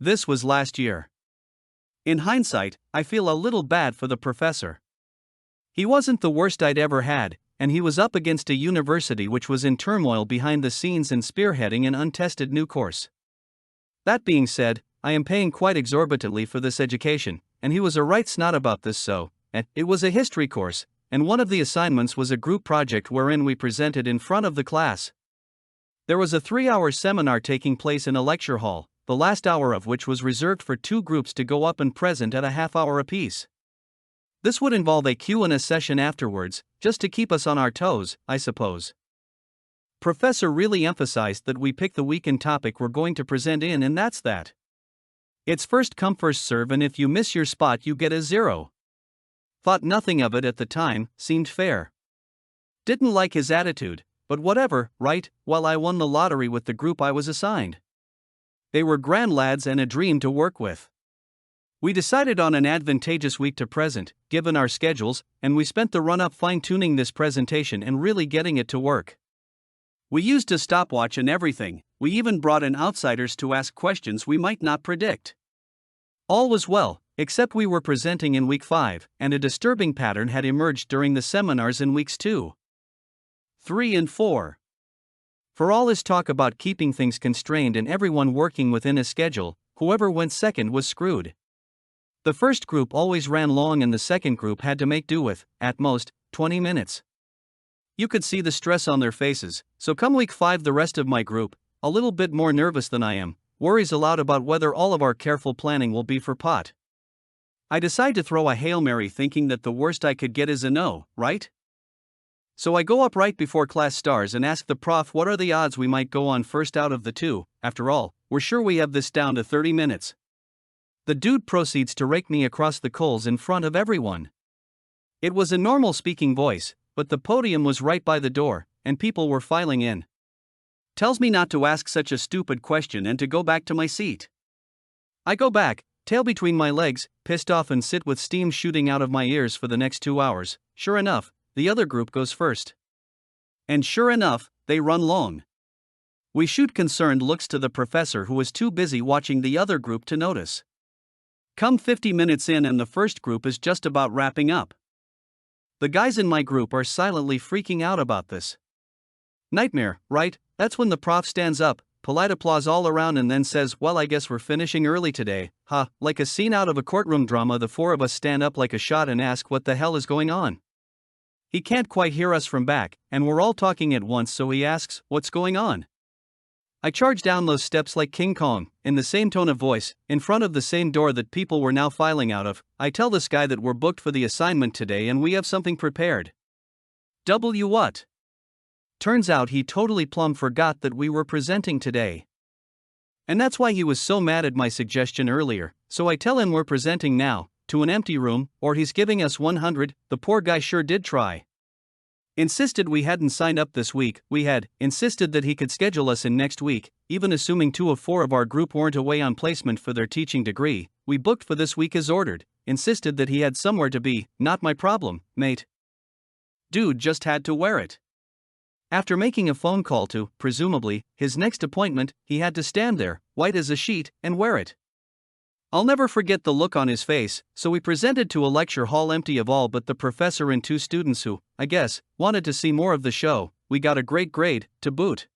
This was last year. In hindsight, I feel a little bad for the professor. He wasn't the worst I'd ever had, and he was up against a university which was in turmoil behind the scenes and spearheading an untested new course. That being said, I am paying quite exorbitantly for this education, and he was a right snot about this it was a history course, and one of the assignments was a group project wherein we presented in front of the class. There was a 3-hour seminar taking place in a lecture hall, the last hour of which was reserved for 2 groups to go up and present at a half-hour apiece. This would involve a Q&A session afterwards, just to keep us on our toes, I suppose. Professor really emphasized that we pick the weekend topic we're going to present in, and that's that. It's first come first serve, and if you miss your spot you get a 0. Thought nothing of it at the time, seemed fair. Didn't like his attitude, but whatever, right? Well, I won the lottery with the group I was assigned. They were grand lads and a dream to work with. We decided on an advantageous week to present, given our schedules, and we spent the run-up fine-tuning this presentation and really getting it to work. We used a stopwatch and everything. We even brought in outsiders to ask questions we might not predict. All was well, except we were presenting in week 5, and a disturbing pattern had emerged during the seminars in weeks 2, 3 and 4. For all his talk about keeping things constrained and everyone working within a schedule, whoever went second was screwed. The first group always ran long and the second group had to make do with, at most, 20 minutes. You could see the stress on their faces, so come week 5 the rest of my group, a little bit more nervous than I am, worries aloud about whether all of our careful planning will be for pot. I decide to throw a Hail Mary thinking that the worst I could get is a no, right? So I go up right before class starts and ask the prof what are the odds we might go on first out of the 2, after all, we're sure we have this down to 30 minutes. The dude proceeds to rake me across the coals in front of everyone. It was a normal speaking voice, but the podium was right by the door, and people were filing in. Tells me not to ask such a stupid question and to go back to my seat. I go back, tail between my legs, pissed off, and sit with steam shooting out of my ears for the next 2 hours. Sure enough, the other group goes first. And sure enough, they run long. We shoot concerned looks to the professor, who was too busy watching the other group to notice. Come 50 minutes in and the first group is just about wrapping up. The guys in my group are silently freaking out about this. Nightmare, right? That's when the prof stands up, polite applause all around, and then says, "Well, I guess we're finishing early today." Like a scene out of a courtroom drama, the 4 of us stand up like a shot and ask what the hell is going on. He can't quite hear us from back, and we're all talking at once, so he asks, "What's going on?" I charge down those steps like King Kong, in the same tone of voice, in front of the same door that people were now filing out of. I tell this guy that we're booked for the assignment today and we have something prepared. What? Turns out he totally plumb forgot that we were presenting today. And that's why he was so mad at my suggestion earlier, so I tell him we're presenting now, to an empty room, or he's giving us 100, the poor guy sure did try. Insisted we hadn't signed up this week, insisted that he could schedule us in next week, even assuming 2 of 4 of our group weren't away on placement for their teaching degree. We booked for this week as ordered, insisted that he had somewhere to be, not my problem, mate. Dude just had to wear it. After making a phone call to, presumably, his next appointment, he had to stand there, white as a sheet, and wear it. I'll never forget the look on his face. So we presented to a lecture hall empty of all but the professor and 2 students who, I guess, wanted to see more of the show. We got a great grade, to boot.